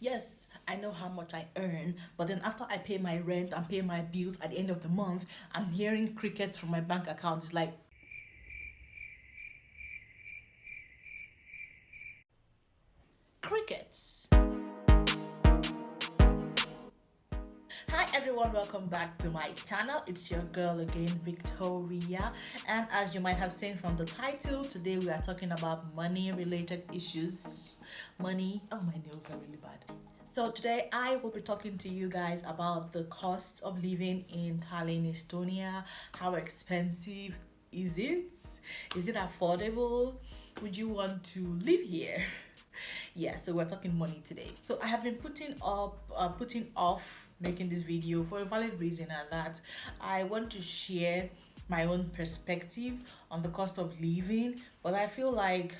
Yes, I know how much I earn, but then after I pay my rent and pay my bills at the end of the month, I'm hearing crickets from my bank account. It's like crickets. Hi everyone, welcome back to my channel. It's your girl again, Victoria, and as you might have seen from the title, today we are talking about money related issues. Money, oh, my nails are really bad. So today I will be talking to you guys about the cost of living in Tallinn, Estonia. How expensive is it? Is it affordable? Would you want to live here? Yeah, so we're talking money today. So I have been putting off making this video for a valid reason, and that I want to share my own perspective on the cost of living. But I feel like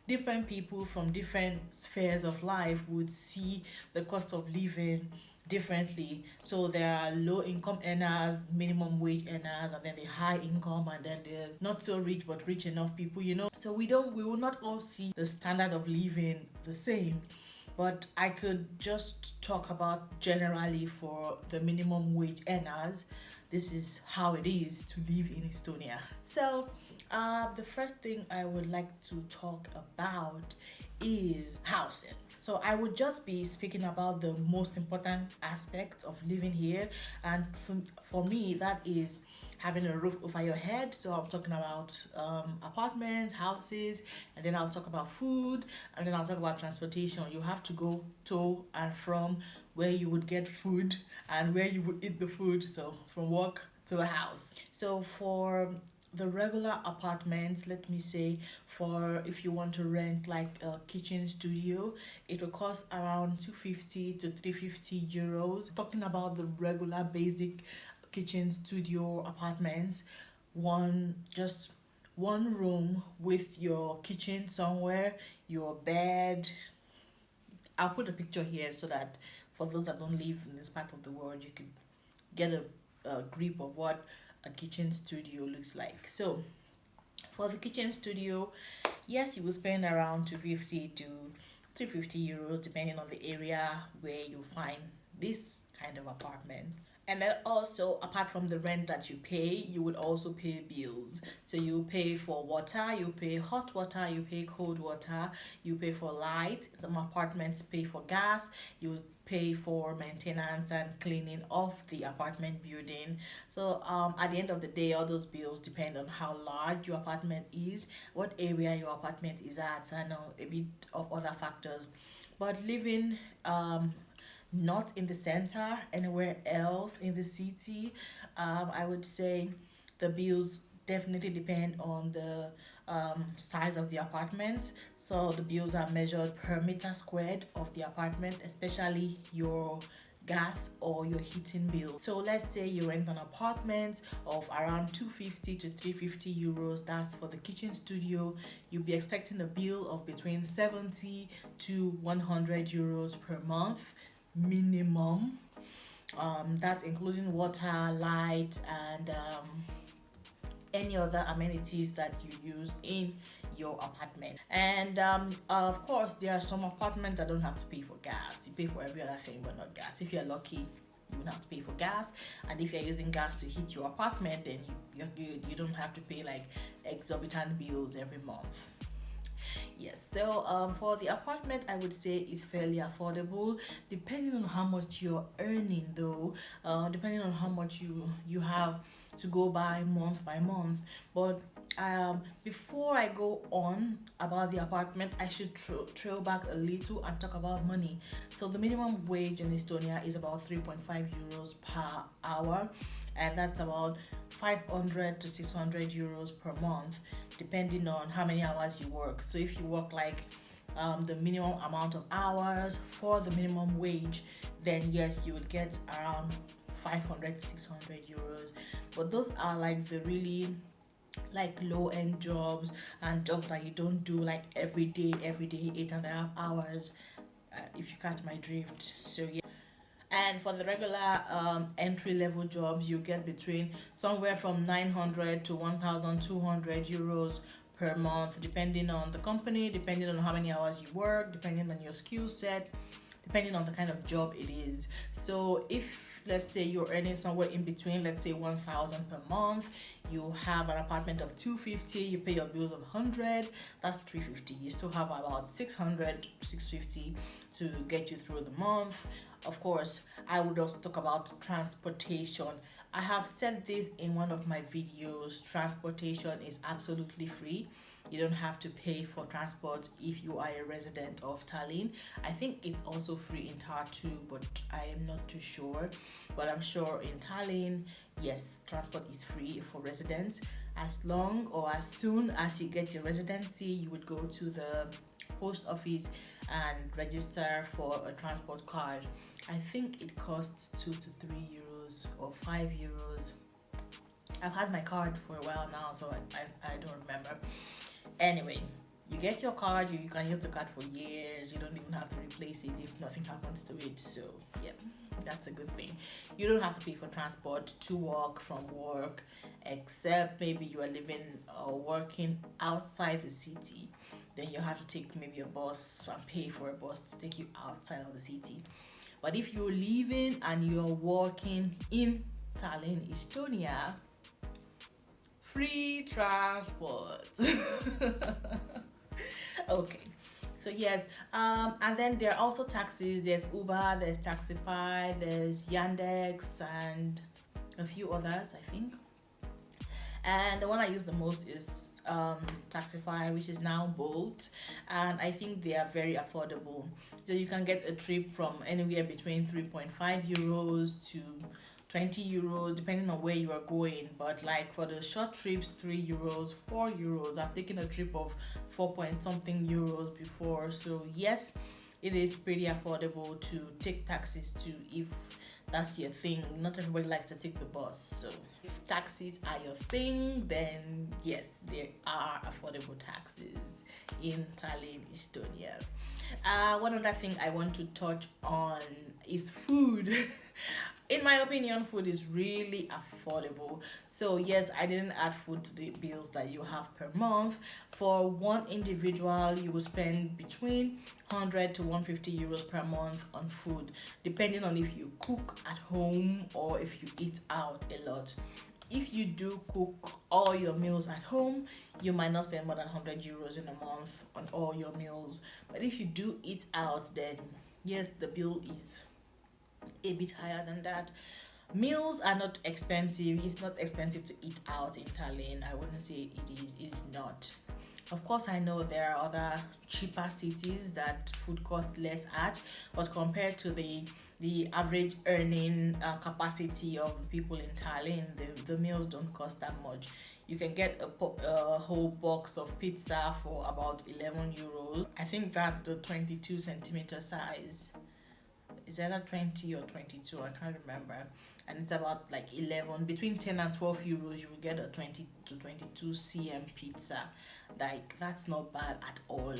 different people from different spheres of life would see the cost of living differently. So there are low income earners, minimum wage earners, and then the high income, and then the not so rich but rich enough people. So we will not all see the standard of living the same. But I could just talk about generally for the minimum wage earners. This is how it is to live in Estonia. So the first thing I would like to talk about is housing. So I would just be speaking about the most important aspect of living here, and for me that is having a roof over your head. So I'm talking about apartments, houses, and then I'll talk about food, and then I'll talk about transportation. You have to go to and from where you would get food and where you would eat the food, so from work to the house. So for the regular apartments, let me say, for if you want to rent like a kitchen studio, it will cost around 250 to 350 euros. Talking about the regular basic kitchen studio apartments, just one room with your kitchen somewhere, your bed. I'll put a picture here so that for those that don't live in this part of the world, you could get a grip of what a kitchen studio looks like. So for the kitchen studio, yes, you will spend around 250 to 350 euros depending on the area where you find this kind of apartments. And then also, apart from the rent that you pay, you would also pay bills. So you pay for water, you pay hot water, you pay cold water, you pay for light. Some apartments pay for gas, you pay for maintenance and cleaning of the apartment building. So at the end of the day, all those bills depend on how large your apartment is, what area your apartment is at, and a bit of other factors. But living not in the center, anywhere else in the city, I would say the bills definitely depend on the size of the apartment. So the bills are measured per meter squared of the apartment, especially your gas or your heating bill. So let's say you rent an apartment of around 250 to 350 euros. That's for the kitchen studio. You'll be expecting a bill of between 70 to 100 euros per month minimum. That's including water, light, and any other amenities that you use in your apartment. And of course, there are some apartments that don't have to pay for gas. You pay for every other thing but not gas. If you're lucky, you would have to pay for gas, and if you're using gas to heat your apartment, then you don't have to pay like exorbitant bills every month. Yes, so for the apartment, I would say it's fairly affordable, depending on how much you're earning, though, depending on how much you have to go by month. But before I go on about the apartment, I should trail back a little and talk about money. So the minimum wage in Estonia is about 3.5 euros per hour, and that's about 500 to 600 euros per month, depending on how many hours you work. So if you work like the minimum amount of hours for the minimum wage, then yes, you would get around 500 to 600 euros. But those are like the really like low-end jobs, and jobs that you don't do like every day 8.5 hours, if you catch my drift. So yeah. And for the regular entry level jobs, you get between somewhere from 900 to 1,200 euros per month, depending on the company, depending on how many hours you work, depending on your skill set, depending on the kind of job it is. So if let's say you're earning somewhere in between, let's say 1,000 per month, you have an apartment of 250, you pay your bills of 100, that's 350. You still have about 600, 650 to get you through the month. Of course, I would also talk about transportation. I have said this in one of my videos. Transportation is absolutely free. You don't have to pay for transport if you are a resident of Tallinn. I think it's also free in Tartu, but I am not too sure. But I'm sure in Tallinn, yes, transport is free for residents. As long or as soon as you get your residency, you would go to the post office and register for a transport card. I think it costs 2 to 3 euros or 5 euros. I've had my card for a while now, so I don't remember. Anyway, you get your card, you can use the card for years, you don't even have to replace it if nothing happens to it. So yeah, that's a good thing. You don't have to pay for transport to work, from work, except maybe you are living or working outside the city. Then you have to take maybe a bus and pay for a bus to take you outside of the city. But if you're living and you're working in Tallinn, Estonia, free transport. Okay, so yes, and then there are also taxis. There's Uber, there's Taxify, there's Yandex, and a few others, I think. And the one I use the most is Taxify, which is now Bolt, and I think they are very affordable. So you can get a trip from anywhere between 3.5 euros to 20 euros, depending on where you are going. But like for the short trips, 3 euros, 4 euros. I've taken a trip of 4 point something euros before. So yes, it is pretty affordable to take taxis too, if that's your thing. Not everybody likes to take the bus. So if taxis are your thing, then yes, there are affordable taxis in Tallinn, Estonia. One other thing I want to touch on is food. In my opinion, food is really affordable. So yes, I didn't add food to the bills that you have per month. For one individual, you will spend between 100 to 150 euros per month on food, depending on if you cook at home or if you eat out a lot. If you do cook all your meals at home, you might not spend more than 100 euros in a month on all your meals. But if you do eat out, then yes, the bill is a bit higher than that. Meals are not expensive. It's not expensive to eat out in Tallinn. I wouldn't say it is. It is not. Of course, I know there are other cheaper cities that food costs less at, but compared to the average earning capacity of people in Tallinn, the meals don't cost that much. You can get a whole box of pizza for about 11 euros. I think that's the 22 centimeter size. It's either 20 or 22, I can't remember. And it's about like 11, between 10 and 12 euros, you will get a 20 to 22 cm pizza. Like, that's not bad at all.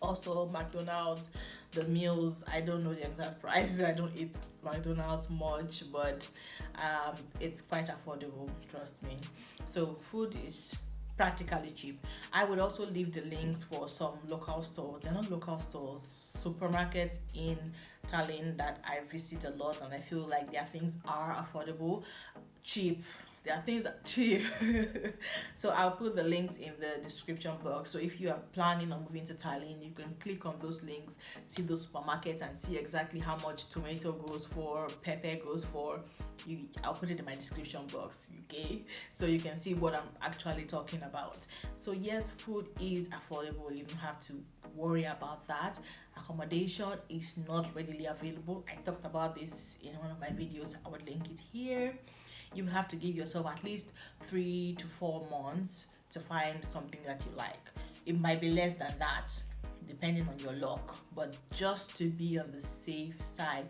Also, McDonald's, the meals, I don't know the exact price. I don't eat McDonald's much, but it's quite affordable, trust me. So food is practically cheap. I would also leave the links for some local stores. They're not local stores, supermarkets in Tallinn that I visit a lot, and I feel like their things are affordable, cheap. Their things are cheap. So I'll put the links in the description box. So if you are planning on moving to Tallinn, you can click on those links, see those supermarkets, and see exactly how much tomato goes for, pepper goes for. I'll put it in my description box, okay? So you can see what I'm actually talking about. So yes, food is affordable. You don't have to worry about that. Accommodation is not readily available. I talked about this in one of my videos. I would link it here. You have to give yourself at least 3 to 4 months to find something that you like. It might be less than that, depending on your luck. But just to be on the safe side,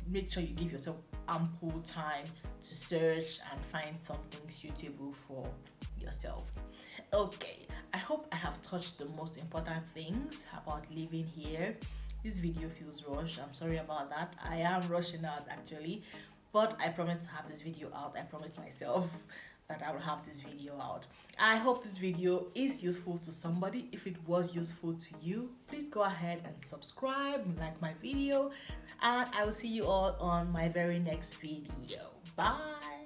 make sure you give yourself ample time to search and find something suitable for yourself. Okay, I hope I have touched the most important things about living here. This video feels rushed. I'm sorry about that. I am rushing out actually, but I promise to have this video out. I promised myself. that I will have this video out. I hope this video is useful to somebody. If it was useful to you, please go ahead and subscribe and like my video, and I will see you all on my very next video. Bye.